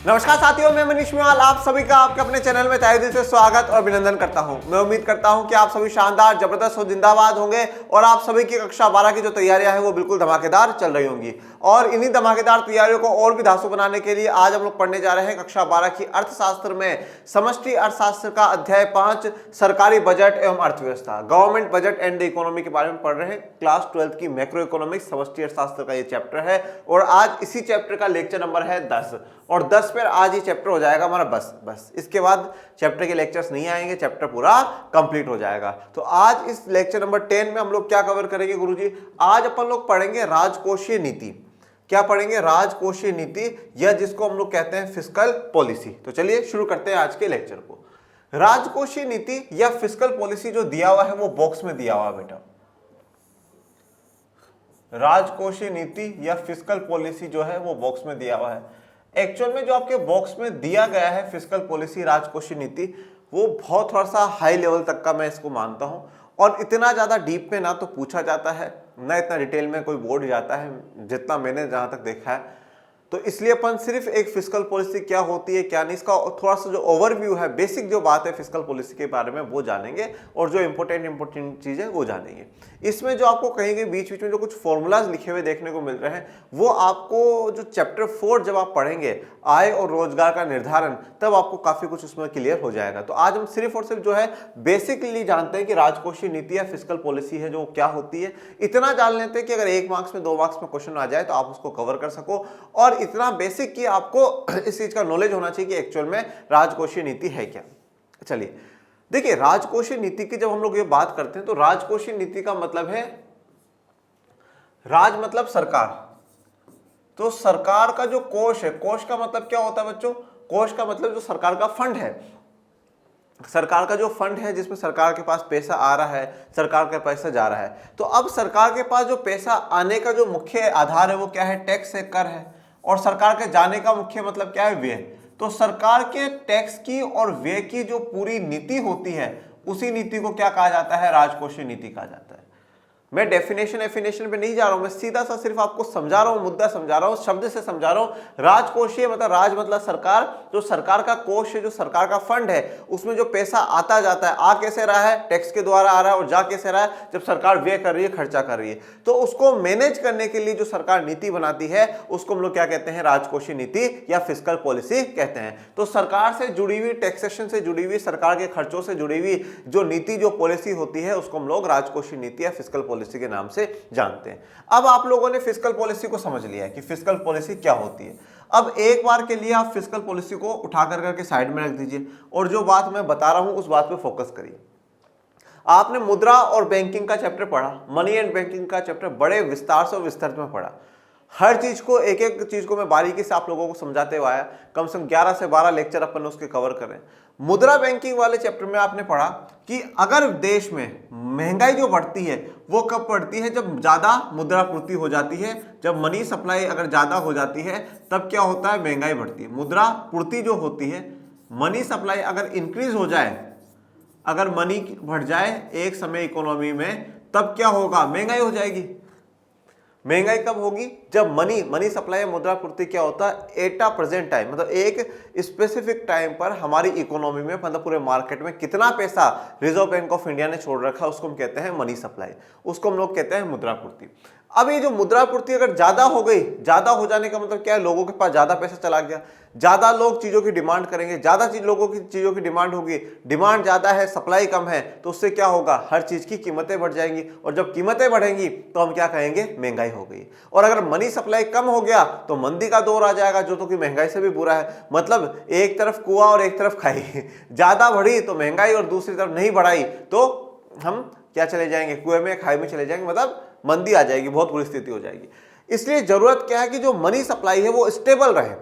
नमस्कार साथियों, मैं मनीष मेवाल आप सभी का आपके अपने चैनल में तहे दिल से स्वागत और अभिनंदन करता हूं। मैं उम्मीद करता हूं कि आप सभी शानदार, जबरदस्त और जिंदाबाद होंगे और आप सभी की कक्षा 12 की जो तैयारियां हैं वो बिल्कुल धमाकेदार चल रही होंगी। और इन्हीं धमाकेदार तैयारियों को और भी धांसू बनाने के लिए आज हम लोग पढ़ने जा रहे हैं कक्षा 12 की अर्थशास्त्र में समष्टि अर्थशास्त्र का अध्याय 5 सरकारी बजट एवं अर्थव्यवस्था, government budget and the economy के बारे में पढ़ रहे हैं। क्लास 12 की मैक्रो इकोनॉमिक्स समष्टि अर्थशास्त्र का ये चैप्टर है और आज इसी चैप्टर का लेक्चर नंबर है 10 और 10 पर आज ये चैप्टर हो जाएगा हमारा बस इसके बाद चैप्टर के लेक्चर्स नहीं आएंगे, चैप्टर पूरा कंप्लीट हो जाएगा। तो आज इस लेक्चर नंबर 10 में हम लोग क्या कवर करेंगे गुरुजी? आज अपन लोग पढ़ेंगे राजकोषीय नीति। क्या पढ़ेंगे? राजकोषीय नीति, या जिसको हम लोग कहते हैं फिस्कल पॉलिसी। तो चलिए शुरू करते हैं आज के लेक्चर को। राजकोषीय नीति या फिस्कल पॉलिसी जो दिया हुआ है वो बॉक्स में दिया हुआ है बेटा। राजकोषीय नीति या फिस्कल पॉलिसी जो है वो बॉक्स में दिया हुआ है। एक्चुअल में जो आपके बॉक्स में दिया गया है फिस्कल पॉलिसी, राजकोषीय नीति, वो बहुत थोड़ा सा हाई लेवल तक का मैं इसको मानता हूं और इतना ज्यादा डीप में ना तो पूछा जाता है ना इतना डिटेल में कोई बोर्ड जाता है, जितना मैंने जहां तक देखा है। तो इसलिए अपन सिर्फ एक फिस्कल पॉलिसी क्या होती है क्या नहीं, इसका थोड़ा सा जो ओवरव्यू है, बेसिक जो बात है फिस्कल पॉलिसी के बारे में वो जानेंगे और जो इंपॉर्टेंट चीज है वो जानेंगे। इसमें जो आपको कहेंगे बीच बीच में जो कुछ फॉर्मूलाज लिखे हुए देखने को मिल रहे हैं वो आपको जो चैप्टर 4 जब आप पढ़ेंगे आय और रोजगार का निर्धारण, तब आपको काफी कुछ उसमें क्लियर हो जाएगा। तो आज हम सिर्फ और सिर्फ जो है बेसिकली जानते हैं कि राजकोषीय नीति या फिस्कल पॉलिसी है जो क्या होती है। इतना जान लेते हैं कि अगर 1 मार्क्स में 2 मार्क्स में क्वेश्चन आ जाए तो आप उसको कवर कर सको, और इतना बेसिक कि आपको इस चीज का नॉलेज होना चाहिए कि एक्चुअल में राजकोषीय नीति है क्या। चलिए देखिए, राजकोषीय नीति की जब हम लोग ये बात करते हैं तो राजकोषीय नीति का मतलब है, राज मतलब सरकार, तो सरकार का जो कोष है, कोष का मतलब क्या होता है बच्चों? कोष का मतलब जो सरकार का फंड है, सरकार का जो फंड है जिसमें सरकार के पास पैसा आ रहा है, सरकार का पैसा जा रहा है। तो अब सरकार के पास जो पैसा आने का जो मुख्य आधार है वो क्या है? टैक्स है, कर है। और सरकार के जाने का मुख्य मतलब क्या है? व्यय। तो सरकार के टैक्स की और व्यय की जो पूरी नीति होती है उसी नीति को क्या कहा जाता है? राजकोषीय नीति कहा जाता है। मैं डेफिनेशन पे नहीं जा रहा हूं, मैं सीधा सा सिर्फ आपको समझा रहा हूं, मुद्दा समझा रहा हूं, शब्द से समझा रहा हूं। राजकोषीय मतलब राज मतलब सरकार, जो सरकार का कोष है, जो सरकार का फंड है, उसमें जो पैसा आता जाता है, आ कैसे रहा है? टैक्स के द्वारा आ रहा है, और जा कैसे रहा है? जब सरकार व्यय कर रही है, खर्चा कर रही है। तो उसको मैनेज करने के लिए जो सरकार नीति बनाती है उसको हम लोग क्या कहते हैं? राजकोषीय नीति या फिस्कल पॉलिसी कहते हैं। तो सरकार से जुड़ी हुई, टैक्सेशन से जुड़ी हुई, सरकार के खर्चों से जुड़ी हुई जो नीति, जो पॉलिसी होती है उसको हम लोग राजकोषीय नीति या फिस्कल पॉलिसी के नाम से जानते हैं। अब आप लोगों ने फिस्कल पॉलिसी को समझ लिया है कि फिस्कल पॉलिसी क्या होती है। अब एक बार के लिए आप फिस्कल पॉलिसी को उठा करके साइड में रख दीजिए और जो बात मैं बता रहा हूं उस बात पे फोकस करिए। आपने मुद्रा और बैंकिंग का चैप्टर पढ़ा, मनी एंड बैंकिंग का चैप्टर बड़े विस्तार से और विस्तृत में पढ़ा। हर चीज को, एक एक चीज को मैं बारीकी से आप लोगों को समझाते हुए आया। कम से कम 11 से 12 लेक्चर अपन उसके कवर करें। मुद्रा बैंकिंग वाले चैप्टर में आपने पढ़ा कि अगर देश में महंगाई जो बढ़ती है वो कब बढ़ती है? जब ज्यादा मुद्रा पूर्ति हो जाती है, जब मनी सप्लाई अगर ज्यादा हो जाती है तब क्या होता है? महंगाई बढ़ती है। मुद्रा पूर्ति जो होती है, मनी सप्लाई अगर इंक्रीज हो जाए, अगर मनी बढ़ जाए एक समय इकोनॉमी में, तब क्या होगा? महंगाई हो जाएगी। महंगाई कब होगी? जब मनी सप्लाई, मुद्रा पूर्ति क्या होता है? एट अ प्रेजेंट टाइम, मतलब एक स्पेसिफिक टाइम पर हमारी इकोनॉमी में, मतलब पूरे मार्केट में कितना पैसा रिजर्व बैंक ऑफ इंडिया ने छोड़ रखा है उसको हम कहते हैं मनी सप्लाई, उसको हम लोग कहते हैं मुद्रा पूर्ति। अब ये जो मुद्रा पूर्ति अगर ज्यादा हो गई, ज्यादा हो जाने का मतलब क्या है? लोगों के पास ज्यादा पैसा चला गया, ज्यादा लोग चीजों की डिमांड करेंगे, ज्यादा लोगों की चीजों की डिमांड होगी, डिमांड ज्यादा है, सप्लाई कम है, तो उससे क्या होगा? हर चीज की कीमतें बढ़ जाएंगी, और जब कीमतें बढ़ेंगी तो हम क्या कहेंगे? महंगाई हो गई। और अगर मनी सप्लाई कम हो गया तो मंदी का दौर आ जाएगा, जो तो कि महंगाई से भी बुरा है। मतलब एक तरफ कुआं और एक तरफ खाई, ज्यादा बढ़ी तो महंगाई और दूसरी तरफ नहीं बढ़ाई तो हम क्या चले जाएंगे? कुएं में, खाई में चले जाएंगे, मतलब मंदी आ जाएगी, बहुत बुरी स्थिति हो जाएगी। इसलिए जरूरत क्या है कि जो मनी सप्लाई है वो स्टेबल रहे,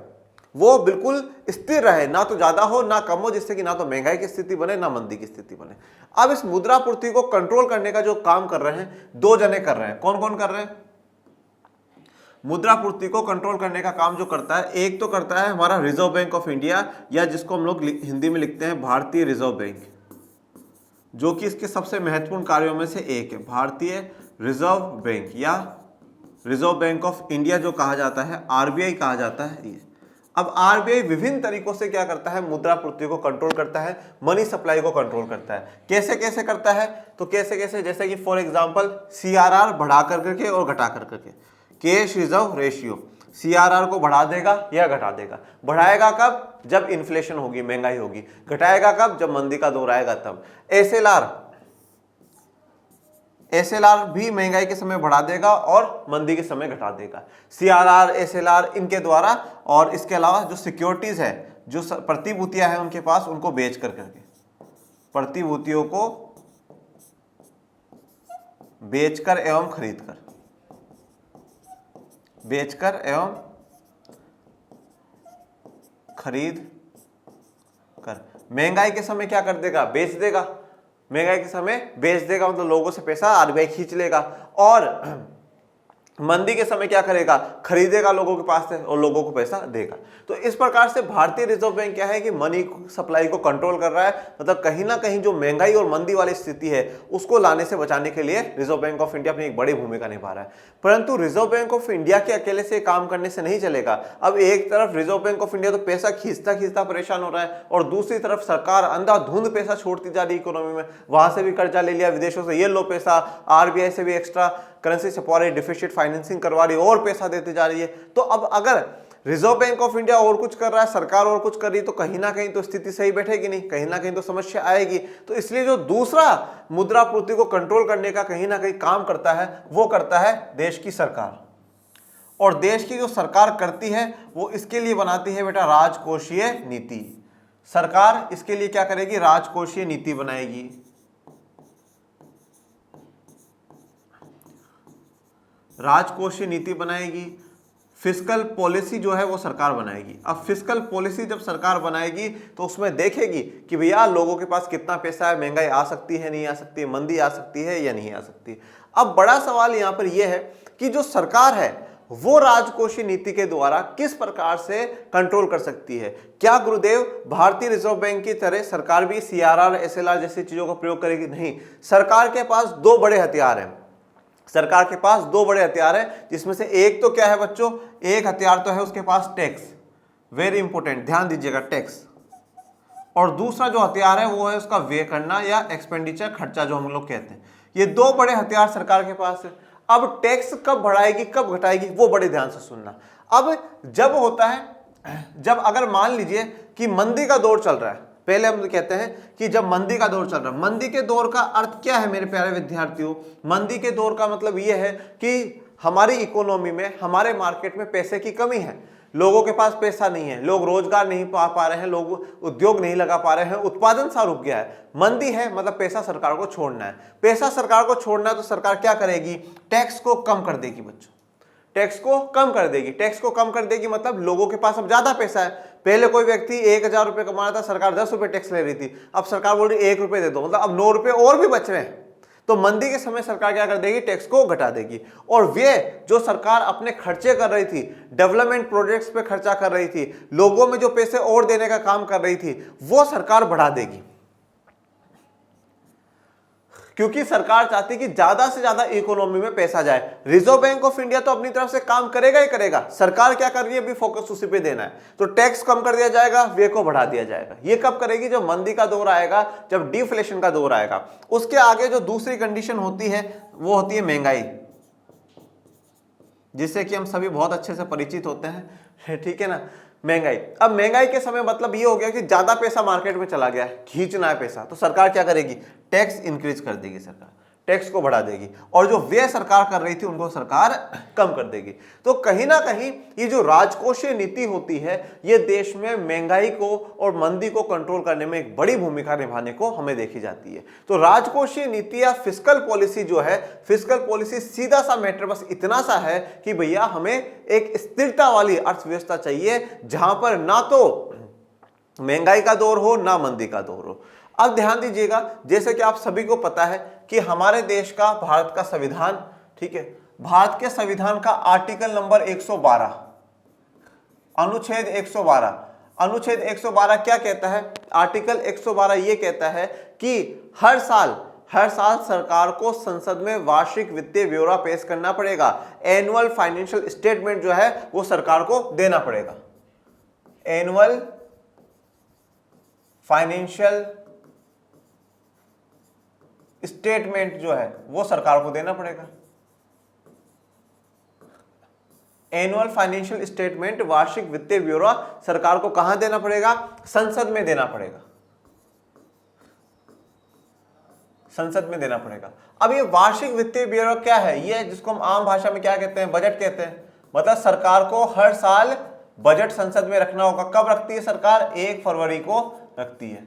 वो बिल्कुल स्थिर रहे, ना तो ज्यादा हो ना कम हो, जिससे कि ना तो महंगाई की स्थिति बने ना मंदी की स्थिति बने। अब इस मुद्रा पूर्ति को कंट्रोल करने का जो काम कर रहे हैं 2 जने कर रहे हैं। कौन कौन कर रहे हैं? मुद्रा पूर्ति को कंट्रोल करने का काम जो करता है, एक तो करता है हमारा रिजर्व बैंक ऑफ इंडिया, या जिसको हम लोग हिंदी में लिखते हैं भारतीय रिजर्व बैंक, जो कि इसके सबसे महत्वपूर्ण कार्यों में से एक है। भारतीय रिजर्व बैंक या रिजर्व बैंक ऑफ इंडिया जो कहा जाता है, आरबीआई कहा जाता है ये। अब आरबीआई विभिन्न तरीकों से क्या करता है, मुद्रा आपूर्ति को कंट्रोल करता है, मनी सप्लाई को कंट्रोल करता है। कैसे कैसे करता है, तो कैसे कैसे, जैसे कि फॉर एग्जांपल सीआरआर बढ़ा कर करके और घटा कर करके, कैश रिजर्व रेशियो, सीआरआर को बढ़ा देगा या घटा देगा। बढ़ाएगा कब, जब इन्फ्लेशन होगी, महंगाई होगी। घटाएगा कब, जब मंदी का दौर आएगा तब। एसएलआर भी महंगाई के समय बढ़ा देगा और मंदी के समय घटा देगा। सीआरआर, एसएलआर इनके द्वारा, और इसके अलावा जो सिक्योरिटीज है, जो प्रतिभूतियां हैं उनके पास, उनको बेच कर करके, प्रतिभूतियों को बेचकर एवं खरीद कर, बेचकर एवं खरीद कर। महंगाई के समय क्या कर देगा, बेच देगा। महंगाई के समय बेच देगा मतलब लोगों से पैसा आरबीआई खींच लेगा। और मंदी के समय क्या करेगा, खरीदेगा लोगों के पास से और लोगों को पैसा देगा। तो इस प्रकार से भारतीय रिजर्व बैंक क्या है कि मनी सप्लाई को कंट्रोल कर रहा है। मतलब कहीं ना कहीं जो महंगाई और मंदी वाली स्थिति है उसको लाने से बचाने के लिए रिजर्व बैंक ऑफ इंडिया अपनी एक बड़ी भूमिका निभा रहा है। परंतु रिजर्व बैंक ऑफ इंडिया के अकेले से काम करने से नहीं चलेगा। अब एक तरफ रिजर्व बैंक ऑफ इंडिया तो पैसा खींचता खींचता परेशान हो रहा है, और दूसरी तरफ सरकार अंधाधुंध पैसा छोड़ती जा रही है इकोनॉमी में। वहां से भी कर्जा ले लिया, विदेशों से ये लो पैसा, आरबीआई से भी एक्स्ट्रा करेंसी छपवा रही, डिफिसिट फाइनेंसिंग करवा रही, और पैसा देती जा रही है। तो अब अगर रिजर्व बैंक ऑफ इंडिया और कुछ कर रहा है, सरकार और कुछ कर रही है, तो कहीं ना कहीं तो स्थिति सही बैठेगी नहीं, कहीं ना कहीं तो समस्या आएगी। तो इसलिए जो दूसरा मुद्रा आपूर्ति को कंट्रोल करने का कहीं ना कहीं काम करता है, वो करता है देश की सरकार। और देश की जो सरकार करती है वो इसके लिए बनाती है बेटा राजकोषीय नीति। सरकार इसके लिए क्या करेगी, राजकोषीय नीति बनाएगी। राजकोषीय नीति बनाएगी। फिस्कल पॉलिसी जो है वो सरकार बनाएगी। अब फिस्कल पॉलिसी जब सरकार बनाएगी तो उसमें देखेगी कि भैया लोगों के पास कितना पैसा है, महंगाई आ सकती है नहीं आ सकती, मंदी आ सकती है या नहीं आ सकती। अब बड़ा सवाल यहाँ पर यह है कि जो सरकार है वो राजकोषीय नीति के द्वारा किस प्रकार से कंट्रोल कर सकती है। क्या गुरुदेव भारतीय रिजर्व बैंक की तरह सरकार भी सीआरआर, एसएलआर जैसी चीजों का प्रयोग करेगी? नहीं। सरकार के पास दो बड़े हथियार हैं। सरकार के पास दो बड़े हथियार हैं, जिसमें से एक तो क्या है बच्चों, एक हथियार तो है उसके पास टैक्स, वेरी इंपॉर्टेंट, ध्यान दीजिएगा टैक्स। और दूसरा जो हथियार है वो है उसका व्यय करना या एक्सपेंडिचर, खर्चा जो हम लोग कहते हैं। ये दो बड़े हथियार सरकार के पास है। अब टैक्स कब बढ़ाएगी कब घटाएगी वो बड़े ध्यान से सुनना। अब जब होता है, जब अगर मान लीजिए कि मंदी का दौर चल रहा है, पहले हम कहते हैं कि जब मंदी का दौर चल रहा है, मंदी के दौर का अर्थ क्या है मेरे प्यारे विद्यार्थियों? मंदी के दौर का मतलब यह है कि हमारी इकोनॉमी में, हमारे मार्केट में पैसे की कमी है, लोगों के पास पैसा नहीं है, लोग रोजगार नहीं पा रहे हैं, लोग उद्योग नहीं लगा पा रहे हैं, उत्पादन सा रुक गया है। मंदी है मतलब पैसा सरकार को छोड़ना है। पैसा सरकार को छोड़ना है तो सरकार क्या करेगी, टैक्स को कम कर देगी बच्चों, टैक्स को कम कर देगी। टैक्स को कम कर देगी मतलब लोगों के पास अब ज्यादा पैसा है। पहले कोई व्यक्ति 1000 रुपए कमा रहा था, सरकार 10 रुपए टैक्स ले रही थी, अब सरकार बोल रही 1 रुपए दे दो, मतलब अब 9 रुपए और भी बच रहे हैं। तो मंदी के समय सरकार क्या कर देगी, टैक्स को घटा देगी। और वे जो सरकार अपने खर्चे कर रही थी, डेवलपमेंट प्रोजेक्ट्स पे खर्चा कर रही थी, लोगों में जो पैसे और देने का काम कर रही थी, वो सरकार बढ़ा देगी। क्योंकि सरकार चाहती कि ज्यादा से ज्यादा इकोनॉमी में पैसा जाए। रिजर्व बैंक ऑफ इंडिया तो अपनी तरफ से काम करेगा ही करेगा, सरकार क्या कर रही है अभी फोकस उसी पे देना है। तो टैक्स कम कर दिया जाएगा, व्यय को बढ़ा दिया जाएगा। ये कब करेगी, जब मंदी का दौर आएगा, जब डिफ्लेशन का दौर आएगा। उसके आगे जो दूसरी कंडीशन होती है वो होती है महंगाई, जिससे कि हम सभी बहुत अच्छे से परिचित होते हैं, ठीक है ना। महंगाई, अब महंगाई के समय मतलब ये हो गया कि ज्यादा पैसा मार्केट में चला गया है, खींचना है पैसा, तो सरकार क्या करेगी, टैक्स इंक्रीज कर देगी, सरकार टैक्स को बढ़ा देगी, और जो व्यय सरकार कर रही थी उनको सरकार कम कर देगी। तो कहीं ना कहीं ये जो राजकोषीय नीति होती है, ये देश में महंगाई को और मंदी को कंट्रोल करने में एक बड़ी भूमिका निभाने को हमें देखी जाती है। तो राजकोषीय नीति या फिस्कल पॉलिसी जो है, फिस्कल पॉलिसी सीधा सा मैटर बस इतना सा है कि भैया हमें एक स्थिरता वाली अर्थव्यवस्था चाहिए, जहां पर ना तो महंगाई का दौर हो ना मंदी का दौर हो। अब ध्यान दीजिएगा, जैसे कि आप सभी को पता है कि हमारे देश का, भारत का संविधान, ठीक है, भारत के संविधान का आर्टिकल नंबर 112, अनुच्छेद 112, अनुच्छेद 112 क्या कहता है, आर्टिकल 112 ये कहता है कि हर साल सरकार को संसद में वार्षिक वित्तीय ब्यौरा पेश करना पड़ेगा। एनुअल फाइनेंशियल स्टेटमेंट जो है वो सरकार को देना पड़ेगा। एनुअल फाइनेंशियल स्टेटमेंट जो है वो सरकार को देना पड़ेगा। एनुअल फाइनेंशियल स्टेटमेंट, वार्षिक वित्तीय ब्यौरा सरकार को कहां देना पड़ेगा? संसद में देना पड़ेगा, संसद में देना पड़ेगा। अब ये वार्षिक वित्तीय ब्यौरा क्या है? ये जिसको हम आम भाषा में क्या कहते हैं? बजट कहते हैं। मतलब सरकार को हर साल बजट संसद में रखना होगा। कब रखती है सरकार? 1 फरवरी को रखती है।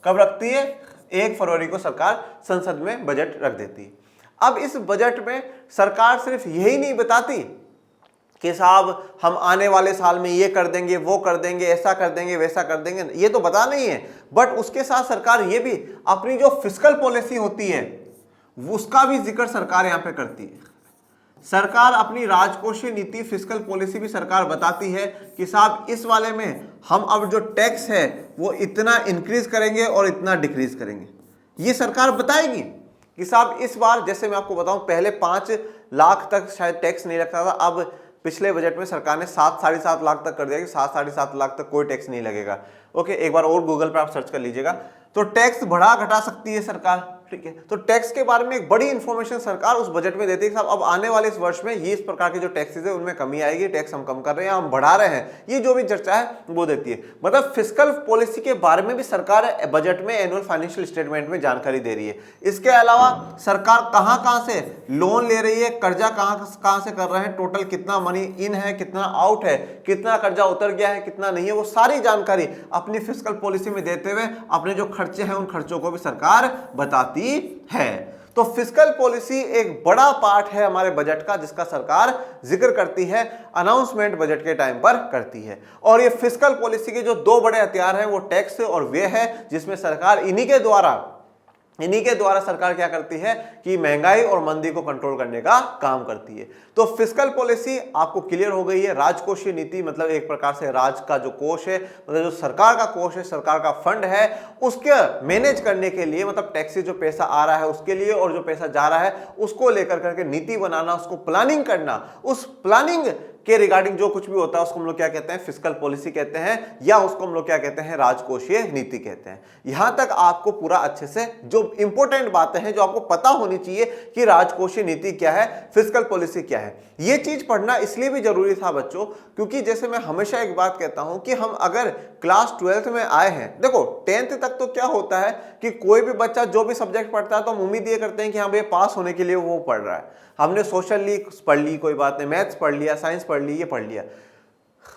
कब रखती है? 1 फरवरी को सरकार संसद में बजट रख देती है। अब इस बजट में सरकार सिर्फ यही नहीं बताती कि साहब हम आने वाले साल में ये कर देंगे, वो कर देंगे, ऐसा कर देंगे, वैसा कर देंगे, ये तो बता नहीं है, बट उसके साथ सरकार ये भी अपनी जो फिस्कल पॉलिसी होती है उसका भी जिक्र सरकार यहाँ पे करती है। सरकार अपनी राजकोषीय नीति, फिस्कल पॉलिसी भी सरकार बताती है कि साहब इस वाले में हम अब जो टैक्स है वो इतना इंक्रीज करेंगे और इतना डिक्रीज करेंगे। ये सरकार बताएगी कि साहब इस बार, जैसे मैं आपको बताऊं, पहले 5 लाख तक शायद टैक्स नहीं लगता था, अब पिछले बजट में सरकार ने 7 साढ़े 7 लाख तक कर दिया कि 7 साढ़े 7 लाख तक कोई टैक्स नहीं लगेगा। ओके, एक बार और गूगल पर आप सर्च कर लीजिएगा। तो टैक्स बढ़ा घटा सकती है सरकार, ठीक है। तो टैक्स के बारे में एक बड़ी इंफॉर्मेशन सरकार उस बजट में देती है कि साहब अब आने वाले इस वर्ष में ये इस प्रकार के जो टैक्सेस है उनमें कमी आएगी, टैक्स हम कम कर रहे हैं, हम बढ़ा रहे हैं, ये जो भी चर्चा है वो देती है। मतलब फिस्कल पॉलिसी के बारे में भी सरकार बजट में, एनुअल फाइनेंशियल स्टेटमेंट में जानकारी दे रही है। इसके अलावा सरकार कहां से लोन ले रही है, कर्जा कहां से कर रहे हैं, टोटल कितना मनी इन है, कितना आउट है, कितना कर्जा उतर गया है, कितना नहीं है, वो सारी जानकारी अपनी फिस्कल पॉलिसी में देते हुए अपने जो खर्चे हैं उन खर्चों को भी सरकार बताती है। तो फिस्कल पॉलिसी एक बड़ा पार्ट है हमारे बजट का, जिसका सरकार जिक्र करती है, अनाउंसमेंट बजट के टाइम पर करती है। और ये फिस्कल पॉलिसी के जो 2 बड़े हथियार हैं वो टैक्स और व्यय है, जिसमें सरकार इन्हीं के द्वारा सरकार क्या करती है कि महंगाई और मंदी को कंट्रोल करने का काम करती है। तो फिस्कल पॉलिसी आपको क्लियर हो गई है। राजकोषीय नीति मतलब एक प्रकार से राज का जो कोष है, मतलब जो सरकार का कोष है, सरकार का फंड है, उसके मैनेज करने के लिए, मतलब टैक्स से जो पैसा आ रहा है उसके लिए और जो पैसा जा रहा है उसको लेकर करके नीति बनाना, उसको प्लानिंग करना, उस प्लानिंग के रिगार्डिंग जो कुछ भी होता है उसको हम लोग क्या कहते हैं? फिस्कल पॉलिसी कहते हैं, या उसको हम लोग क्या कहते हैं? राजकोषीय नीति कहते हैं। यहां तक आपको पूरा अच्छे से जो इंपॉर्टेंट बातें हैं, जो आपको पता होनी चाहिए कि राजकोषीय नीति क्या है, फिस्कल पॉलिसी क्या है, ये चीज पढ़ना इसलिए भी जरूरी था बच्चों, क्योंकि जैसे मैं हमेशा एक बात कहता हूं कि हम अगर क्लास 12th में आए हैं, देखो 10th तक तो क्या होता है कि कोई भी बच्चा जो भी सब्जेक्ट पढ़ता है तो हम उम्मीद ये करते हैं कि हाँ भाई पास होने के लिए वो पढ़ रहा है। हमने सोशल पढ़ ली, कोई बात नहीं, मैथ्स पढ़ लिया, साइंस पढ़ ली, ये पढ़ लिया।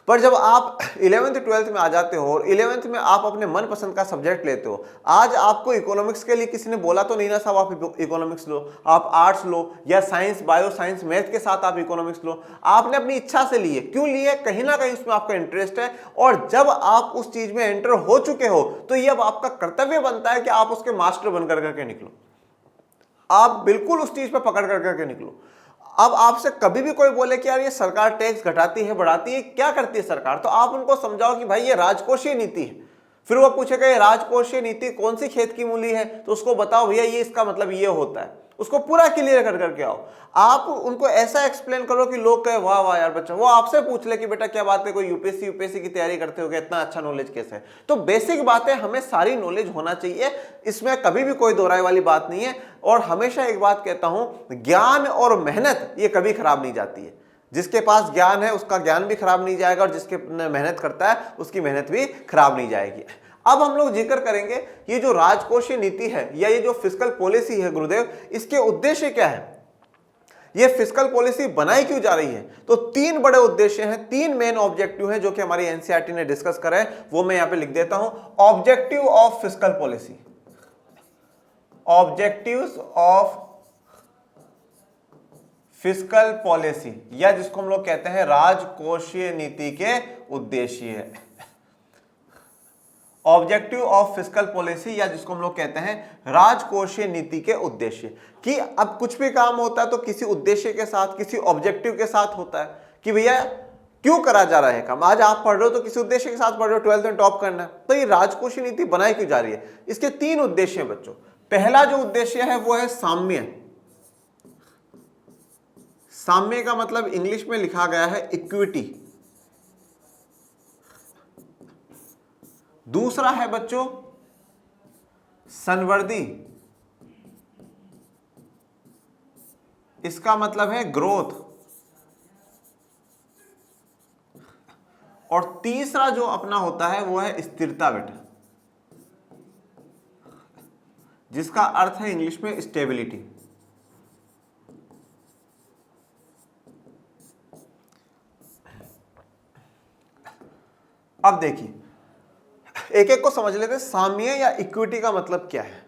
पर जब आप 11th 12th में आ जाते हो और 11th में आप अपने मनपसंद का सब्जेक्ट लेते हो, आज आपको इकोनॉमिक्स के लिए किसी ने बोला तो नहीं ना साहब आप इकोनॉमिक्स लो, आप आर्ट्स लो, या साइंस, बायो साइंस, मैथ के साथ आप इकोनॉमिक्स लो। आपने अपनी इच्छा से लिए, क्यों लिए? कहीं ना कहीं उसमें आपका इंटरेस्ट है, और जब आप उस चीज में एंटर हो चुके हो तो ये अब आपका कर्तव्य बनता है कि आप उसके मास्टर बनकर करके निकलो। आप बिल्कुल उस चीज पर पकड़ करके निकलो। अब आपसे कभी भी कोई बोले कि यार ये सरकार टैक्स घटाती है, बढ़ाती है, क्या करती है सरकार, तो आप उनको समझाओ कि भाई ये राजकोषीय नीति है। फिर वो पूछेगा ये राजकोषीय नीति कौन सी खेत की मूली है, तो उसको बताओ भैया ये इसका मतलब ये होता है, उसको पूरा क्लियर कर करके आओ। आप उनको ऐसा एक्सप्लेन करो कि लोग कहे वाह वाह यार बच्चा, वो आपसे पूछ ले कि बेटा क्या बात है, कोई यूपीएससी की तैयारी करते हो क्या, इतना अच्छा नॉलेज कैसे है। तो बेसिक बातें हमें सारी नॉलेज होना चाहिए, इसमें कभी भी कोई दो राय वाली बात नहीं है। और हमेशा एक बात कहता हूं, ज्ञान और मेहनत ये कभी खराब नहीं जाती है। जिसके पास ज्ञान है उसका ज्ञान भी खराब नहीं जाएगा, और जिसके मेहनत करता है उसकी मेहनत भी खराब नहीं जाएगी। अब हम लोग जिक्र करेंगे ये जो राजकोषीय नीति है या ये जो फिस्कल पॉलिसी है गुरुदेव, इसके उद्देश्य क्या है, ये फिस्कल पॉलिसी बनाई क्यों जा रही है। तो 3 बड़े उद्देश्य हैं, 3 मेन ऑब्जेक्टिव हैं जो कि हमारी एनसीईआरटी ने डिस्कस करा है, वो मैं यहां पे लिख देता हूं। Objective of fiscal policy, objectives of fiscal policy, या जिसको हम लोग कहते हैं राजकोषीय नीति के उद्देश्य। ऑब्जेक्टिव ऑफ फिस्कल पॉलिसी, या जिसको हम लोग कहते हैं राजकोषीय नीति के उद्देश्य। कि अब कुछ भी काम होता है तो किसी उद्देश्य के साथ, किसी ऑब्जेक्टिव के साथ होता है कि भैया क्यों करा जा रहा है काम। आज आप पढ़ रहे हो तो किसी उद्देश्य के साथ पढ़ रहे हो, 12th में टॉप करना है, तो ये राजकोषीय नीति बनाई क्यों जा रही है। इसके 3 उद्देश्य हैं बच्चों। पहला जो उद्देश्य है वो है साम्य। साम्य का मतलब इंग्लिश में लिखा गया है इक्विटी। दूसरा है बच्चों संवर्धी, इसका मतलब है ग्रोथ। और तीसरा जो अपना होता है वो है स्थिरता बेटा, जिसका अर्थ है इंग्लिश में स्टेबिलिटी। अब देखिए एक एक को समझ लेते हैं। साम्य या इक्विटी का मतलब क्या है।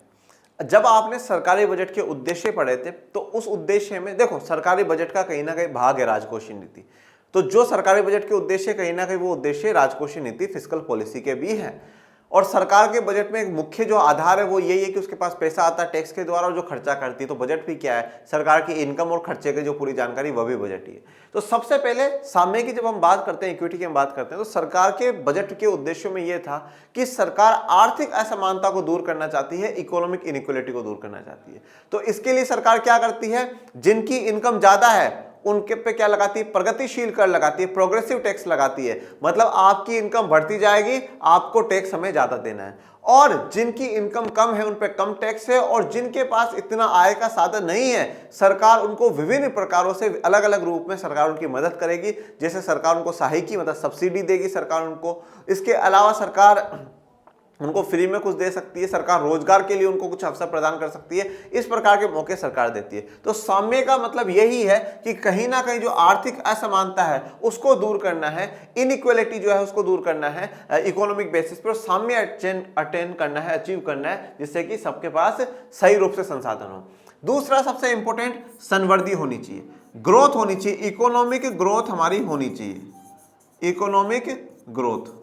जब आपने सरकारी बजट के उद्देश्य पढ़े थे तो उस उद्देश्य में देखो, सरकारी बजट का कहीं ना कहीं भाग है राजकोषीय नीति। तो जो सरकारी बजट के उद्देश्य कहीं ना कहीं वो उद्देश्य राजकोषीय नीति, फिस्कल पॉलिसी के भी हैं। और सरकार के बजट में एक मुख्य जो आधार है वो यही है कि उसके पास पैसा आता है टैक्स के द्वारा और जो खर्चा करती है। तो बजट भी क्या है, सरकार की इनकम और खर्चे की जो पूरी जानकारी वह भी बजट ही है। तो सबसे पहले साम्य की जब हम बात करते हैं, इक्विटी की हम बात करते हैं, तो सरकार के बजट के उद्देश्यों में यह था कि सरकार आर्थिक असमानता को दूर करना चाहती है, इकोनॉमिक इनइक्वालिटी को दूर करना चाहती है। तो इसके लिए सरकार क्या करती है, जिनकी इनकम ज्यादा है उनके पे क्या लगाती है, प्रगतिशील कर लगाती है, प्रोग्रेसिव टैक्स लगाती है। मतलब आपकी इनकम बढ़ती जाएगी, आपको टैक्स हमें ज्यादा देना है। और जिनकी इनकम कम है उन पे कम टैक्स है, और जिनके पास इतना आय का साधन नहीं है सरकार उनको विभिन्न प्रकारों से अलग अलग रूप में सरकार उनकी मदद करेगी। जैसे सरकार उनको सहायकी मतलब सब्सिडी देगी सरकार उनको। इसके अलावा सरकार उनको फ्री में कुछ दे सकती है, सरकार रोजगार के लिए उनको कुछ अवसर प्रदान कर सकती है। इस प्रकार के मौके सरकार देती है। तो साम्य का मतलब यही है कि कहीं ना कहीं जो आर्थिक असमानता है उसको दूर करना है, इनइक्वालिटी जो है उसको दूर करना है इकोनॉमिक बेसिस पर। साम्य अटेन करना है, अचीव करना है, जिससे कि सबके पास सही रूप से संसाधन हो। दूसरा सबसे इंपॉर्टेंट संवर्धी होनी चाहिए, ग्रोथ होनी चाहिए, इकोनॉमिक ग्रोथ हमारी होनी चाहिए। इकोनॉमिक ग्रोथ,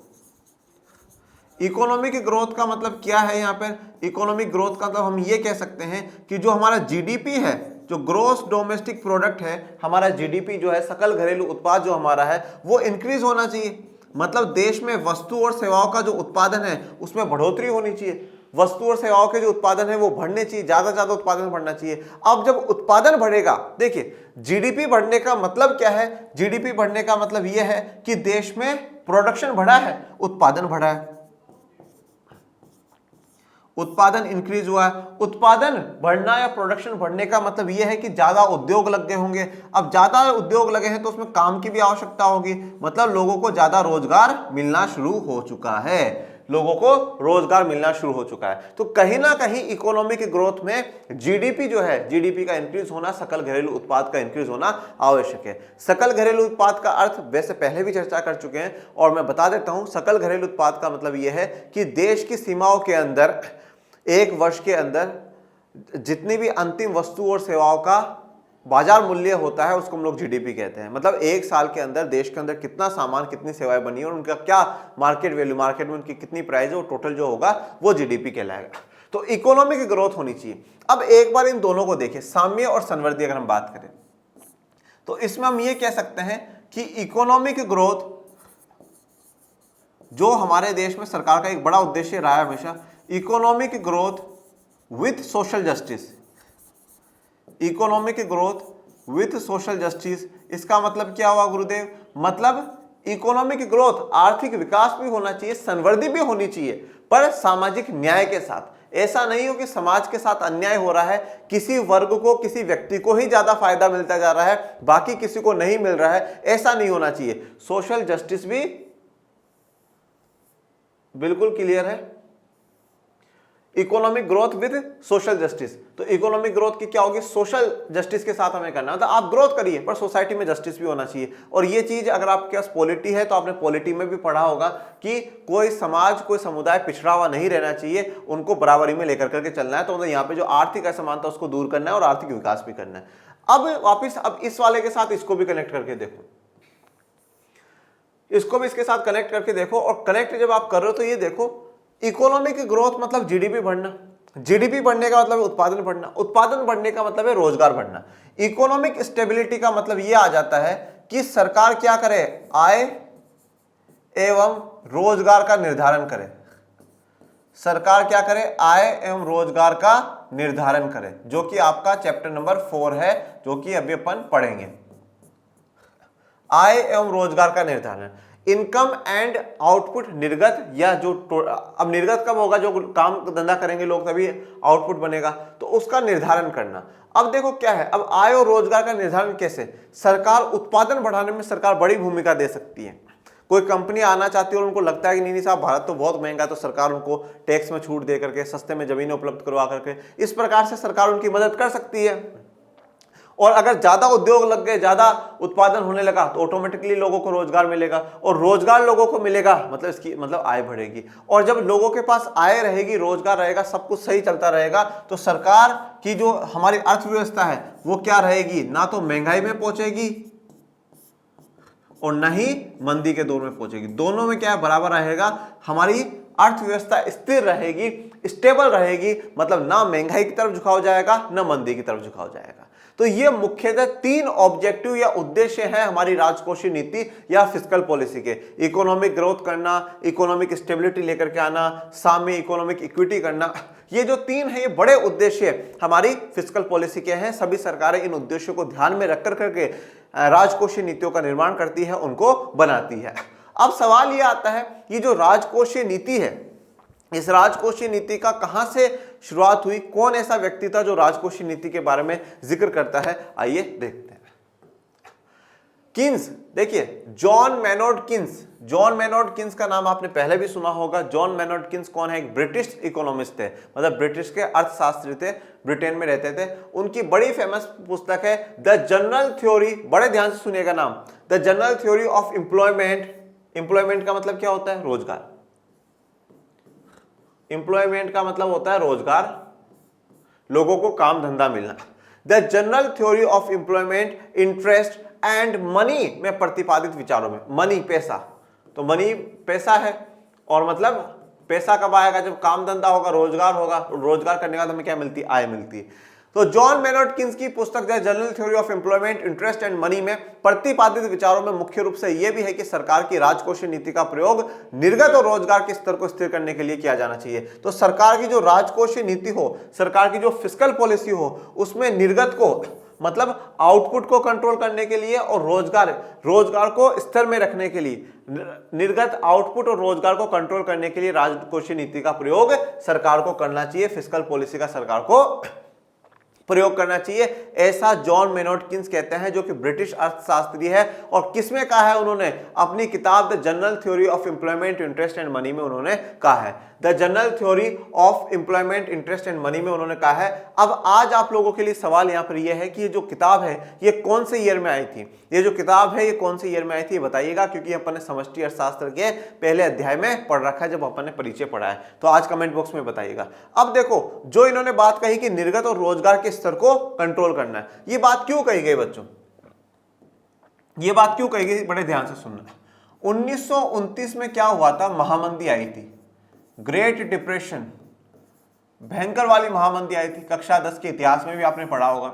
इकोनॉमिक ग्रोथ का मतलब क्या है यहाँ पर, इकोनॉमिक ग्रोथ का मतलब हम ये कह सकते हैं कि जो हमारा जीडीपी है, जो ग्रोस डोमेस्टिक प्रोडक्ट है, हमारा जीडीपी जो है, सकल घरेलू उत्पाद जो हमारा है वो इंक्रीज होना चाहिए। मतलब देश में वस्तु और सेवाओं का जो उत्पादन है उसमें बढ़ोतरी होनी चाहिए। वस्तु और सेवाओं के जो उत्पादन है वो बढ़ने चाहिए, ज्यादा ज्यादा उत्पादन बढ़ना चाहिए। अब जब उत्पादन बढ़ेगा, देखिए जीडीपी बढ़ने का मतलब क्या है, जीडीपी बढ़ने का मतलब यह है कि देश में प्रोडक्शन बढ़ा है, उत्पादन बढ़ा है, उत्पादन इंक्रीज हुआ है। उत्पादन बढ़ना या प्रोडक्शन बढ़ने का मतलब यह है कि ज्यादा उद्योग लग गए होंगे। अब ज्यादा उद्योग लगे हैं तो उसमें काम की भी आवश्यकता होगी, मतलब लोगों को ज्यादा रोजगार मिलना शुरू हो चुका है, लोगों को रोजगार मिलना शुरू हो चुका है। तो कहीं ना कहीं इकोनॉमिक ग्रोथ में जीडीपी जो है, जीडीपी का इंक्रीज होना, सकल घरेलू उत्पाद का इंक्रीज होना आवश्यक है। सकल घरेलू उत्पाद का अर्थ वैसे पहले भी चर्चा कर चुके हैं और मैं बता देता हूं। सकल घरेलू उत्पाद का मतलब यह है कि देश की सीमाओं के अंदर एक वर्ष के अंदर जितनी भी अंतिम वस्तु और सेवाओं का बाजार मूल्य होता है उसको हम लोग जीडीपी कहते हैं। मतलब एक साल के अंदर देश के अंदर कितना सामान, कितनी सेवाएं बनी और उनका क्या मार्केट वैल्यू, मार्केट में उनकी कितनी प्राइस है, वो टोटल जो होगा वो जीडीपी कहलाएगा। तो इकोनॉमिक ग्रोथ होनी चाहिए। अब एक बार इन दोनों को देखें, साम्य और संवर्धी अगर हम बात करें तो इसमें हम ये कह सकते हैं कि इकोनॉमिक ग्रोथ जो हमारे देश में सरकार का एक बड़ा उद्देश्य रहा है हमेशा, economic growth with social justice. Economic growth with social justice, इसका मतलब क्या हुआ गुरुदेव, मतलब इकोनॉमिक ग्रोथ आर्थिक विकास भी होना चाहिए, संवर्धी भी होनी चाहिए, पर सामाजिक न्याय के साथ। ऐसा नहीं हो कि समाज के साथ अन्याय हो रहा है, किसी वर्ग को, किसी व्यक्ति को ही ज्यादा फायदा मिलता जा रहा है, बाकी किसी को नहीं मिल रहा है, ऐसा नहीं होना चाहिए। सोशल जस्टिस भी बिल्कुल क्लियर है, economic growth with social justice. तो इकोनॉमिक ग्रोथ की क्या होगी, सोशल जस्टिस के साथ हमें करना है। मतलब आप ग्रोथ करिए पर सोसाइटी में जस्टिस भी होना चाहिए। और ये चीज अगर आपके पास पॉलिटी है तो आपने पॉलिटी में भी पढ़ा होगा कि कोई समाज, कोई समुदाय पिछड़ा हुआ नहीं रहना चाहिए, उनको बराबरी में लेकर करके चलना है। तो मतलब यहाँ पे जो आर्थिक असमानता उसको दूर करना है और आर्थिक विकास भी करना है। अब वापिस अब इस वाले के साथ इसको भी कनेक्ट करके देखो, इसको भी इसके साथ कनेक्ट करके देखो। और कनेक्ट जब आप कर रहे हो तो ये देखो, इकोनॉमिक ग्रोथ मतलब जीडीपी बढ़ना, जीडीपी बढ़ने का मतलब उत्पादन बढ़ना, उत्पादन बढ़ने का मतलब है रोजगार बढ़ना। इकोनॉमिक स्टेबिलिटी का मतलब यह आ जाता है कि सरकार क्या करे, आय एवं रोजगार का निर्धारण करे। सरकार क्या करे, आय एवं रोजगार का निर्धारण करे, जो कि आपका चैप्टर नंबर 4 है, जो कि अभी अपन पढ़ेंगे। आय एवं रोजगार का निर्धारण, इनकम एंड आउटपुट, निर्गत या जो अब निर्गत कब होगा, जो काम धंधा करेंगे लोग तभी आउटपुट बनेगा, तो उसका निर्धारण करना। अब देखो क्या है, अब आय और रोजगार का निर्धारण कैसे, सरकार उत्पादन बढ़ाने में सरकार बड़ी भूमिका दे सकती है। कोई कंपनी आना चाहती है और उनको लगता है कि नहीं साहब भारत तो बहुत महंगा है, तो सरकार उनको टैक्स में छूट दे करके, सस्ते में जमीनें उपलब्ध करवा करके, इस प्रकार से सरकार उनकी मदद कर सकती है। और अगर ज्यादा उद्योग लग गए, ज्यादा उत्पादन होने लगा, तो ऑटोमेटिकली लोगों को रोजगार मिलेगा, और रोजगार लोगों को मिलेगा मतलब इसकी मतलब आय बढ़ेगी। और जब लोगों के पास आय रहेगी, रोजगार रहेगा, सब कुछ सही चलता रहेगा, तो सरकार की जो हमारी अर्थव्यवस्था है वो क्या रहेगी, ना तो महंगाई में पहुंचेगी और न ही मंदी के दौर में पहुंचेगी। दोनों में क्या है, बराबर रहेगा। हमारी अर्थव्यवस्था स्थिर रहेगी, स्टेबल रहेगी, मतलब ना महंगाई की तरफ झुकाव जाएगा, ना मंदी की तरफ झुकाव जाएगा। तो ये मुख्यतः 3 ऑब्जेक्टिव या उद्देश्य है हमारी राजकोषीय नीति या फिस्कल पॉलिसी के। इकोनॉमिक ग्रोथ करना, इकोनॉमिक स्टेबिलिटी लेकर के आना, सामने इकोनॉमिक इक्विटी करना, ये जो 3 है ये बड़े उद्देश्य हमारी फिस्कल पॉलिसी के हैं। सभी सरकारें इन उद्देश्यों को ध्यान में रख करके राजकोषीय नीतियों का निर्माण करती है, उनको बनाती है। अब सवाल ये आता है, ये जो राजकोषीय नीति है, इस राजकोषीय नीति का कहां से शुरुआत हुई, कौन ऐसा व्यक्ति था जो राजकोषीय नीति के बारे में जिक्र करता है, आइए देखते हैं। किन्स, देखिए जॉन मैनोर्ड किन्स, जॉन मैनोर्ड किन्स का नाम आपने पहले भी सुना होगा। जॉन मैनोर्ड किन्स कौन है, एक ब्रिटिश इकोनॉमिस्ट थे, मतलब ब्रिटिश के अर्थशास्त्री थे, ब्रिटेन में रहते थे। उनकी बड़ी फेमस पुस्तक है द जनरल थ्योरी, बड़े ध्यान से सुनिएगा नाम, the general theory of employment. Employment का मतलब क्या होता है, रोजगार। एम्प्लॉयमेंट का मतलब होता है रोजगार, लोगों को काम धंधा मिलना। The general theory of employment, interest and money में प्रतिपादित विचारों में, मनी पैसा, तो मनी पैसा है, और मतलब पैसा कब आएगा, जब काम धंधा होगा, रोजगार होगा, रोजगार करने का हमें क्या मिलती है, आय मिलती है। तो जॉन मैनोर्ड किन्स की पुस्तक the general theory of employment, interest and money में प्रतिपादित विचारों में मुख्य रूप से यह भी है कि सरकार की राजकोषीय नीति का प्रयोग निर्गत और रोजगार के स्तर को स्थिर करने के लिए किया जाना चाहिए। तो सरकार की जो राजकोषीय नीति हो, सरकार की जो फिस्कल पॉलिसी हो, उसमें निर्गत को मतलब आउटपुट को कंट्रोल करने के लिए और रोजगार को स्तर में रखने के लिए, निर्गत आउटपुट और रोजगार को कंट्रोल करने के लिए राजकोषीय नीति का प्रयोग सरकार को करना चाहिए, फिस्कल पॉलिसी का सरकार को प्रयोग करना चाहिए, ऐसा जॉन मैनोर्ड किन्स कहते हैं, जो कि ब्रिटिश अर्थशास्त्री है। और किसमें कहा है उन्होंने, अपनी किताब the general theory of employment, interest and money में उन्होंने कहा है। The general theory of employment, interest and money में उन्होंने कहा है। अब आज आप लोगों के लिए सवाल यहां पर यह है कि ये जो किताब है ये कौन से ईयर में आई थी, ये जो किताब है ये कौन से ईयर में आई थी, बताइएगा, क्योंकि अपन ने समष्टि अर्थशास्त्र के पहले अध्याय में पढ़ रखा है, जब अपन ने परिचय पढ़ा है, तो आज कमेंट बॉक्स में बताइएगा। अब देखो, जो इन्होंने बात कही कि निर्गत और रोजगार के स्तर को कंट्रोल करना है, ये बात क्यों कही गई बच्चों, ये बात क्यों कही गई, बड़े ध्यान से सुनना। 1929 में क्या हुआ था, महामंदी आई थी, ग्रेट डिप्रेशन, भयंकर वाली महामंदी आई थी। कक्षा 10 के इतिहास में भी आपने पढ़ा होगा।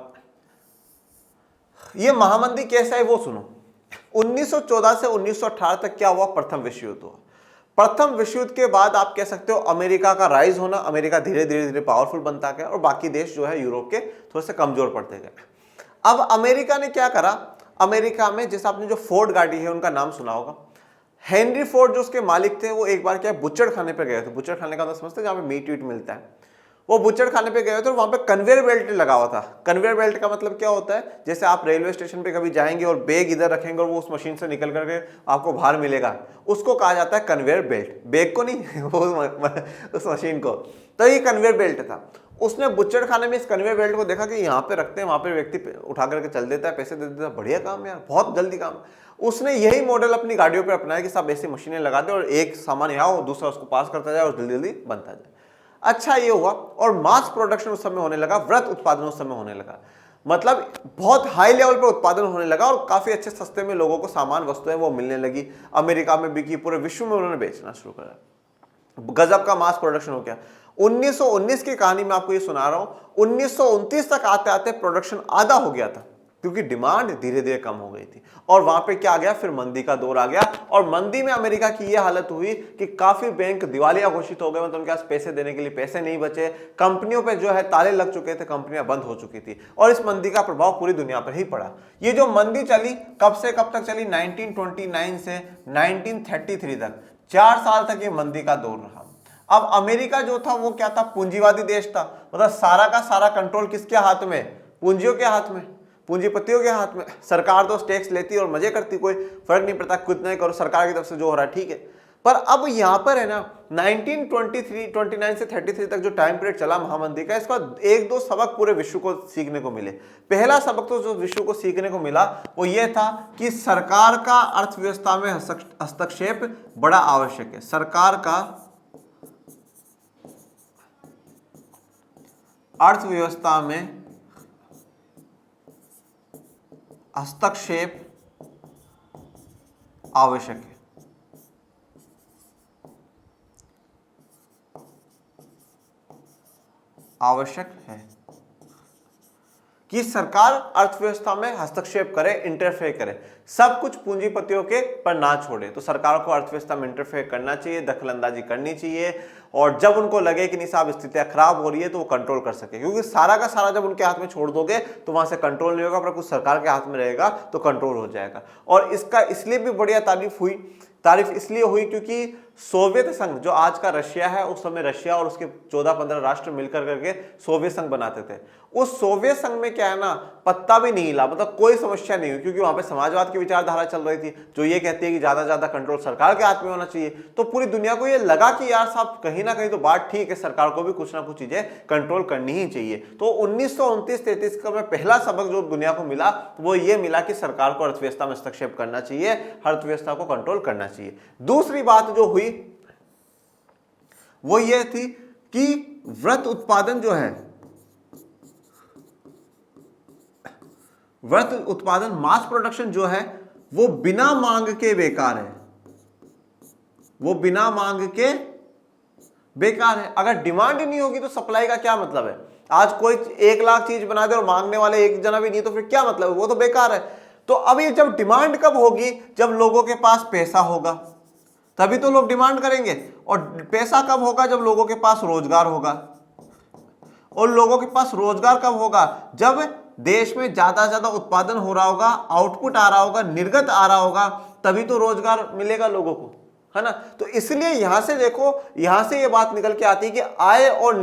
यह महामंदी कैसा है वो सुनो। 1914 से 1918 तक क्या हुआ, प्रथम विश्व युद्ध हुआ। प्रथम विश्व युद्ध के बाद आप कह सकते हो अमेरिका का राइज होना, अमेरिका धीरे धीरे पावरफुल बनता गया और बाकी देश जो है यूरोप के थोड़े से कमजोर पड़ते गए। अब अमेरिका ने क्या करा, अमेरिका में जैसे आपने जो फोर्ड गाड़ी है उनका नाम सुना होगा, हेनरी फोर्ड जो उसके मालिक थे, वो एक बार क्या बुच्चड़ खाने पे गए थे। बुच्चड़ खाने का मतलब समझते हैं, जहाँ पे मीट वीट मिलता है, वो बुच्चड़ खाने पे गए थे और वहां पे कन्वेयर बेल्ट लगा हुआ था। कन्वेयर बेल्ट का मतलब क्या होता है, जैसे आप रेलवे स्टेशन पे कभी जाएंगे और बैग इधर रखेंगे और वो उस मशीन से निकल करके आपको बाहर मिलेगा, उसको कहा जाता है कन्वेयर बेल्ट। बैग को नहीं, वो उस मशीन को। तो ये कन्वेयर बेल्ट था। उसने बुच्चड़ खाने में इस कन्वेयर बेल्ट को देखा कि यहाँ पे रखते हैं, वहां पे व्यक्ति उठा करके चल देता है, पैसे दे देता है, बढ़िया काम यार, बहुत जल्दी काम। उसने यही मॉडल अपनी गाड़ियों पे अपनाया कि सब ऐसी मशीनें लगा दे और एक सामान यहाँ हो, दूसरा उसको पास करता जाए और जल्दी जल्दी बनता जाए। अच्छा ये हुआ और मास प्रोडक्शन उस समय होने लगा, वृहत उत्पादन उस समय होने लगा, मतलब बहुत हाई लेवल पर उत्पादन होने लगा और काफी अच्छे सस्ते में लोगों को सामान वस्तुएं वो मिलने लगी। अमेरिका में बिकी, पूरे विश्व में उन्होंने बेचना शुरू करा, गजब का मास प्रोडक्शन हो गया। 1919 की कहानी में आपको ये सुना रहा हूं, 1929 तक आते आते प्रोडक्शन आधा हो गया था। क्योंकि डिमांड धीरे धीरे कम हो गई थी। और वहां पे क्या आ गया, फिर मंदी का दौर आ गया। और मंदी में अमेरिका की यह हालत हुई कि काफी बैंक दिवालिया घोषित हो गए, मतलब उनके पास पैसे देने के लिए पैसे नहीं बचे, कंपनियों पे जो है ताले लग चुके थे, कंपनियां बंद हो चुकी थी, और इस मंदी का प्रभाव पूरी दुनिया पर ही पड़ा। ये जो मंदी चली कब से कब तक चली, 1929 से 1933 तक, 4 साल तक ये मंदी का दौर रहा। अब अमेरिका जो था वो क्या था, पूंजीवादी देश था, मतलब सारा का सारा कंट्रोल किसके हाथ में, पूंजियों के हाथ में, पूंजीपतियों के हाथ में। सरकार तो टैक्स लेती और मजे करती, कोई फर्क नहीं पड़ता, कितना ही करो, सरकार की तरफ से जो हो रहा है ठीक है। पर अब यहां पर है ना 1929 से 33 तक जो टाइम पीरियड चला महामंदी का, इसका एक दो सबक पूरे विश्व को सीखने को मिले। पहला सबक तो जो विश्व को सीखने को मिला वो ये था कि सरकार का अर्थव्यवस्था में हस्तक्षेप बड़ा आवश्यक है। सरकार का अर्थव्यवस्था में हस्तक्षेप आवश्यक है। आवश्यक है कि सरकार अर्थव्यवस्था में हस्तक्षेप करे, इंटरफेयर करे, सब कुछ पूंजीपतियों के पर ना छोड़े। तो सरकार को अर्थव्यवस्था में इंटरफेयर करना चाहिए, दखलंदाजी करनी चाहिए, और जब उनको लगे कि नहीं साहब स्थितियां खराब हो रही है तो वो कंट्रोल कर सके, क्योंकि सारा का सारा जब उनके हाथ में छोड़ दोगे तो वहां से कंट्रोल नहीं होगा, पर कुछ सरकार के हाथ में रहेगा तो कंट्रोल हो जाएगा। और इसका इसलिए भी बढ़िया तारीफ इसलिए हुई क्योंकि सोवियत संघ जो आज का रशिया है, उस समय रशिया और उसके 14-15 राष्ट्र मिलकर करके सोवियत संघ बनाते थे। उस सोवियत संघ में क्या है ना, पत्ता भी नहीं हिला, मतलब कोई समस्या नहीं हुई, क्योंकि वहां पे समाजवाद की विचारधारा चल रही थी जो ये कहती है कि ज्यादा ज्यादा कंट्रोल सरकार के हाथ में होना चाहिए। तो पूरी दुनिया को ये लगा कि यार साहब कहीं ना कहीं तो बात ठीक है, सरकार को भी कुछ ना कुछ चीजें कंट्रोल करनी ही चाहिए। तो 1929-33 का में पहला सबक जो दुनिया को मिला वो ये मिला कि सरकार को अर्थव्यवस्था में हस्तक्षेप करना चाहिए, अर्थव्यवस्था को कंट्रोल करना चाहिए। दूसरी बात जो हुई वो ये थी कि वृत्त उत्पादन जो है, वृत्त उत्पादन मास प्रोडक्शन जो है वो बिना मांग के बेकार है, वो बिना मांग के बेकार है। अगर डिमांड ही नहीं होगी तो सप्लाई का क्या मतलब है। आज कोई 1 लाख चीज बना दे और मांगने वाले एक जना भी नहीं तो फिर क्या मतलब है, वो तो बेकार है। तो अब ये जब डिमांड कब होगी, जब लोगों के पास पैसा होगा तभी तो लोग डिमांड करेंगे, और पैसा कब होगा, जब लोगों के पास रोजगार होगा, और लोगों के पास रोजगार कब होगा, जब देश में ज्यादा ज्यादा उत्पादन हो रहा होगा, आउटपुट आ रहा होगा, निर्गत आ रहा होगा, तभी तो रोजगार मिलेगा लोगों को, है ना। तो इसलिए यहां से देखो, यहां से ये बात निकल के आती है कि आय और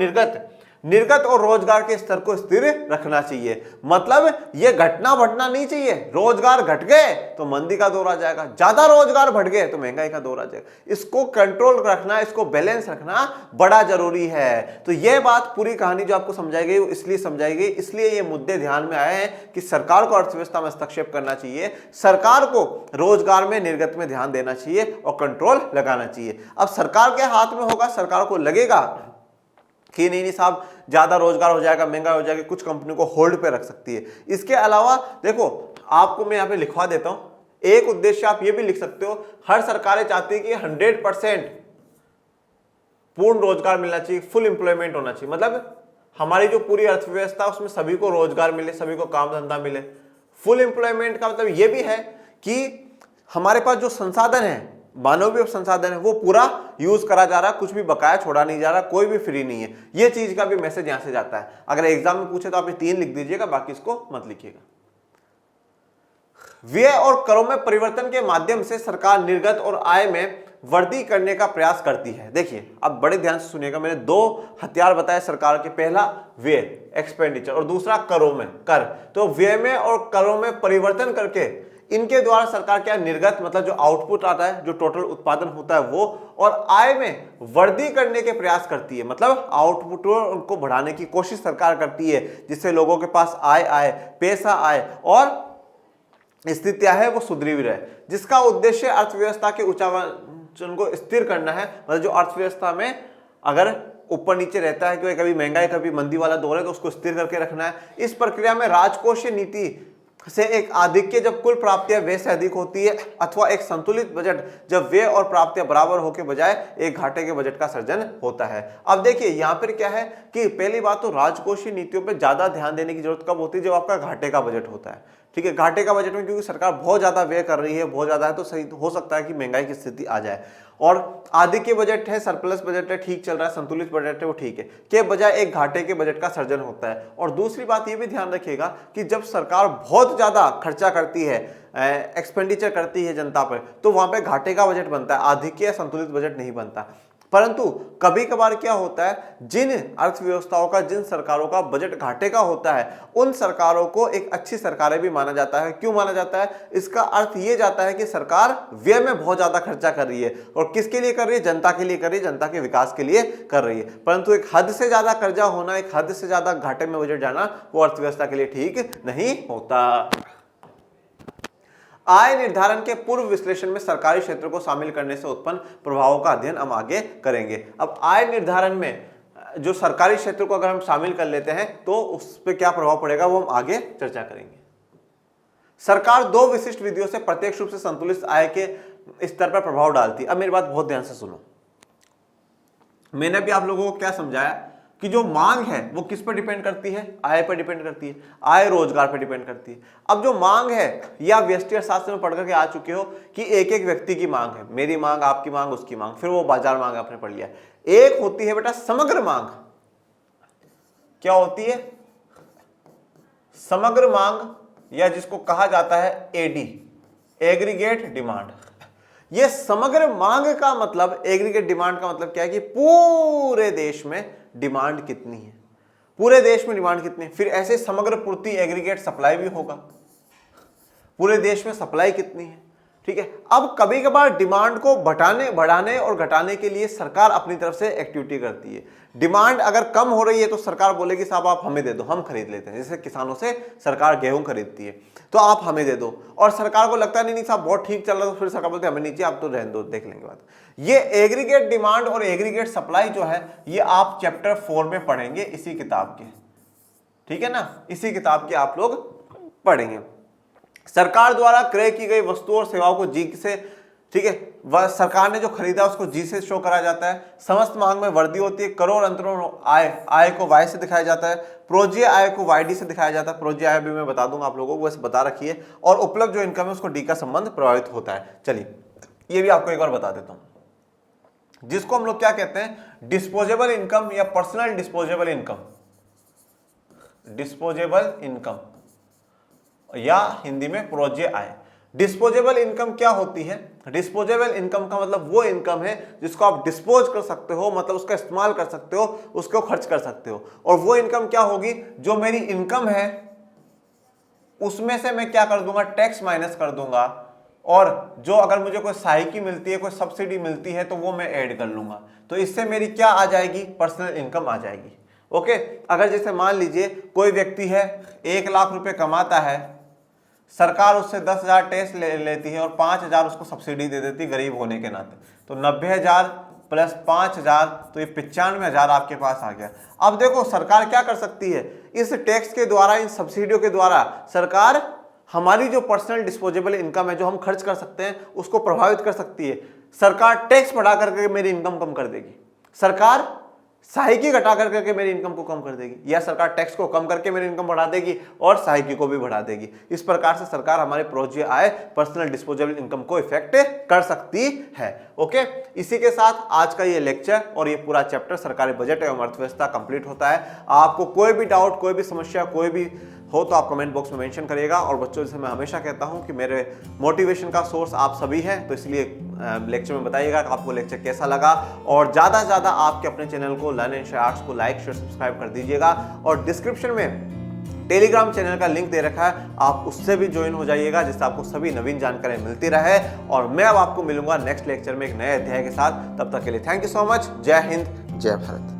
निर्गत और रोजगार के स्तर को स्थिर रखना चाहिए। मतलब ये घटना बढ़ना नहीं चाहिए, रोजगार घट गए तो मंदी का दौर आ जाएगा, ज्यादा रोजगार बढ़ गए तो महंगाई का दौर आ जाएगा। इसको कंट्रोल रखना, इसको बैलेंस रखना बड़ा जरूरी है। तो ये बात पूरी कहानी जो आपको समझाई गई वो इसलिए समझाई गई, इसलिए ये मुद्दे ध्यान में आए हैं कि सरकार को अर्थव्यवस्था में हस्तक्षेप करना चाहिए, सरकार को रोजगार में, निर्गत में ध्यान देना चाहिए और कंट्रोल लगाना चाहिए। अब सरकार के हाथ में होगा, सरकार को लगेगा कि नहीं साहब ज्यादा रोजगार हो जाएगा, महंगा हो जाएगा, कुछ कंपनी को होल्ड पे रख सकती है। इसके अलावा देखो, आपको मैं यहां पे लिखवा देता हूं, एक उद्देश्य आप ये भी लिख सकते हो, हर सरकारें चाहती है कि 100% पूर्ण रोजगार मिलना चाहिए, फुल एम्प्लॉयमेंट होना चाहिए। मतलब हमारी जो पूरी अर्थव्यवस्था उसमें सभी को रोजगार मिले, सभी को काम धंधा मिले। फुल एम्प्लॉयमेंट का मतलब ये भी है कि हमारे पास जो संसाधन है, मानवीय संसाधन है, वो पूरा यूज करा जा रहा है, कुछ भी बकाया छोड़ा नहीं जा रहा, कोई भी फ्री नहीं है। ये चीज का भी मैसेज यहां से जाता है। अगर एग्जाम में पूछे तो आप ये 3 लिख दीजिएगा, बाकी इसको मत लिखिएगा। व्यय और करों में परिवर्तन के माध्यम से सरकार निर्गत और आय में वृद्धि करने का प्रयास करती है। देखिए अब बड़े ध्यान से सुनिएगा, मैंने 2 हथियार बताए सरकार के, पहला व्यय एक्सपेंडिचर और दूसरा करों में कर। तो व्यय में और करों में परिवर्तन करके इनके द्वारा सरकार क्या निर्गत मतलब जो आउटपुट आता है, जो टोटल उत्पादन होता है वो, और आय में वृद्धि करने के प्रयास करती है। मतलब आउटपुट उनको बढ़ाने की कोशिश सरकार करती है, जिससे लोगों के पास आय आए, पैसा आए और स्थितियां है वो सुधरी रहे, जिसका उद्देश्य अर्थव्यवस्था के उच्चावचन को स्थिर करना है। मतलब जो अर्थव्यवस्था में अगर ऊपर नीचे रहता है कि कभी महंगाई कभी मंदी वाला दौर है तो उसको स्थिर करके रखना है। इस प्रक्रिया में राजकोषीय नीति से एक आधिक्य जब कुल प्राप्तियां व्यय से अधिक होती है, अथवा एक संतुलित बजट जब व्यय और प्राप्तियां बराबर होकर बजाय एक घाटे के बजट का सर्जन होता है। अब देखिए यहां पर क्या है कि पहली बात तो राजकोषीय नीतियों पर ज्यादा ध्यान देने की जरूरत कब होती है, जब आपका घाटे का बजट होता है। ठीक है, घाटे का बजट में क्योंकि सरकार बहुत ज्यादा व्यय कर रही है, बहुत ज्यादा है, तो सही हो सकता है कि महंगाई की स्थिति आ जाए। और आधे के बजट है, सरप्लस बजट है, ठीक चल रहा है, संतुलित बजट है, वो ठीक है, के बजाय एक घाटे के बजट का सर्जन होता है। और दूसरी बात ये भी ध्यान रखिएगा कि जब सरकार बहुत ज्यादा खर्चा करती है, एक्सपेंडिचर करती है जनता पर, तो वहां पे घाटे का बजट बनता है, आधे के या संतुलित बजट नहीं बनता। परंतु कभी कभार क्या होता है, जिन अर्थव्यवस्थाओं का, जिन सरकारों का बजट घाटे का होता है, उन सरकारों को एक अच्छी सरकारें भी माना जाता है। क्यों माना जाता है? इसका अर्थ ये जाता है कि सरकार व्यय में बहुत ज्यादा खर्चा कर रही है, और किसके लिए कर रही है? जनता के लिए कर रही है, जनता के विकास के लिए कर रही है। परंतु एक हद से ज्यादा कर्जा होना, एक हद से ज्यादा घाटे में बजट जाना, वो अर्थव्यवस्था के लिए ठीक नहीं होता। आय निर्धारण के पूर्व विश्लेषण में सरकारी क्षेत्र को शामिल करने से उत्पन्न प्रभावों का अध्ययन हम आगे करेंगे। अब आय निर्धारण में जो सरकारी क्षेत्र को अगर हम शामिल कर लेते हैं तो उस पर क्या प्रभाव पड़ेगा वो हम आगे चर्चा करेंगे। सरकार दो विशिष्ट विधियों से प्रत्यक्ष रूप से संतुलित आय के स्तर पर प्रभाव डालती है। अब मेरी बात बहुत ध्यान से सुनो, मैंने भी आप लोगों को क्या समझाया कि जो मांग है वो किस पर डिपेंड करती है? आय पर डिपेंड करती है, आय रोजगार पर डिपेंड करती है। अब जो मांग है, या व्यष्टि अर्थशास्त्र में पढ़ करके आ चुके हो कि एक एक व्यक्ति की मांग है, मेरी मांग, आपकी मांग, उसकी मांग, फिर वो बाजार मांग आपने पढ़ लिया। एक होती है बेटा समग्र मांग। क्या होती है? समग्र मांग, या जिसको कहा जाता है एडी, एग्रीगेट डिमांड। ये समग्र मांग का मतलब, एग्रीगेट डिमांड का मतलब क्या है कि पूरे देश में डिमांड कितनी है, पूरे देश में डिमांड कितनी है। फिर ऐसे समग्र पूर्ति, एग्रीगेट सप्लाई भी होगा, पूरे देश में सप्लाई कितनी है, ठीक है। अब कभी कभार डिमांड को बढ़ाने और घटाने के लिए सरकार अपनी तरफ से एक्टिविटी करती है। डिमांड अगर कम हो रही है तो सरकार बोलेगी साहब आप हमें दे दो, हम खरीद लेते हैं। जैसे किसानों से सरकार गेहूं खरीदती है तो आप हमें दे दो, और सरकार को लगता नहीं साहब बहुत ठीक चल रहा है, तो फिर सरकार बोलती है हमें नीचे, आप तो रहने दो, देख लेंगे बात। ये एग्रीगेट डिमांड और एग्रीगेट सप्लाई जो है, ये आप चैप्टर 4 में पढ़ेंगे इसी किताब के, ठीक है ना, इसी किताब के आप लोग पढ़ेंगे। सरकार द्वारा क्रय की गई वस्तुओं और सेवाओं को जी से, ठीक है, वह सरकार ने जो खरीदा उसको जी से शो करा जाता है। समस्त मांग में वृद्धि होती है। करोड़ अंतरों आय को वाई से दिखाया जाता है। प्रोज्य आय को वाई डी से दिखाया जाता है। प्रोज्य आय भी मैं बता दूंगा आप लोगों को, वैसे बता रखिए। और उपलब्ध जो इनकम है उसको डी का संबंध प्रभावित होता है। चलिए ये भी आपको एक बार बता देता हूं, जिसको हम लोग क्या कहते हैं, डिस्पोजेबल इनकम या personal disposable income, disposable income या हिंदी में प्रोज्य आय। डिस्पोजेबल इनकम क्या होती है? डिस्पोजेबल इनकम का मतलब वो इनकम है जिसको आप डिस्पोज कर सकते हो, मतलब उसका इस्तेमाल कर सकते हो, उसको खर्च कर सकते हो। और वो इनकम क्या होगी? जो मेरी इनकम है उसमें से मैं क्या कर दूंगा, टैक्स माइनस कर दूंगा, और जो अगर मुझे कोई सहायकी मिलती है, कोई सब्सिडी मिलती है, तो वो मैं ऐड कर लूंगा। तो इससे मेरी क्या आ जाएगी, पर्सनल इनकम आ जाएगी। ओके, अगर जैसे मान लीजिए कोई व्यक्ति है 1 लाख रुपए कमाता है, सरकार उससे 10,000 टैक्स लेती है और 5,000 उसको सब्सिडी दे देती गरीब होने के नाते, तो 90,000 प्लस 5,000, तो ये 95,000 आपके पास आ गया। अब देखो सरकार क्या कर सकती है, इस टैक्स के द्वारा, इन सब्सिडियों के द्वारा सरकार हमारी जो पर्सनल डिस्पोजेबल इनकम है, जो हम खर्च कर सकते हैं, उसको प्रभावित कर सकती है। सरकार टैक्स बढ़ा करके मेरी इनकम कम कर देगी, सरकार सहायकी घटा करके मेरी इनकम को कम कर देगी, या सरकार टैक्स को कम करके मेरी इनकम बढ़ा देगी और सहायकी को भी बढ़ा देगी। इस प्रकार से सरकार हमारे प्रोज्य आय, पर्सनल डिस्पोजेबल इनकम को इफेक्ट कर सकती है। ओके, इसी के साथ आज का ये लेक्चर और ये पूरा चैप्टर सरकारी बजट एवं अर्थव्यवस्था कंप्लीट होता है। आपको कोई भी डाउट, कोई भी समस्या, कोई भी हो तो आप कमेंट बॉक्स में मेंशन करिएगा। और बच्चों, जैसे मैं हमेशा कहता हूं कि मेरे मोटिवेशन का सोर्स आप सभी हैं, तो इसलिए लेक्चर में बताइएगा कि आपको लेक्चर कैसा लगा, और ज़्यादा से ज़्यादा आपके अपने चैनल को लर्न एंड शेयर आर्ट्स को लाइक, शेयर, सब्सक्राइब कर दीजिएगा। और डिस्क्रिप्शन में टेलीग्राम चैनल का लिंक दे रखा है, आप उससे भी ज्वाइन हो जाइएगा, जिससे आपको सभी नवीन जानकारी मिलती रहे। और मैं अब आपको मिलूंगा नेक्स्ट लेक्चर में एक नए अध्याय के साथ। तब तक के लिए थैंक यू सो मच। जय हिंद, जय भारत।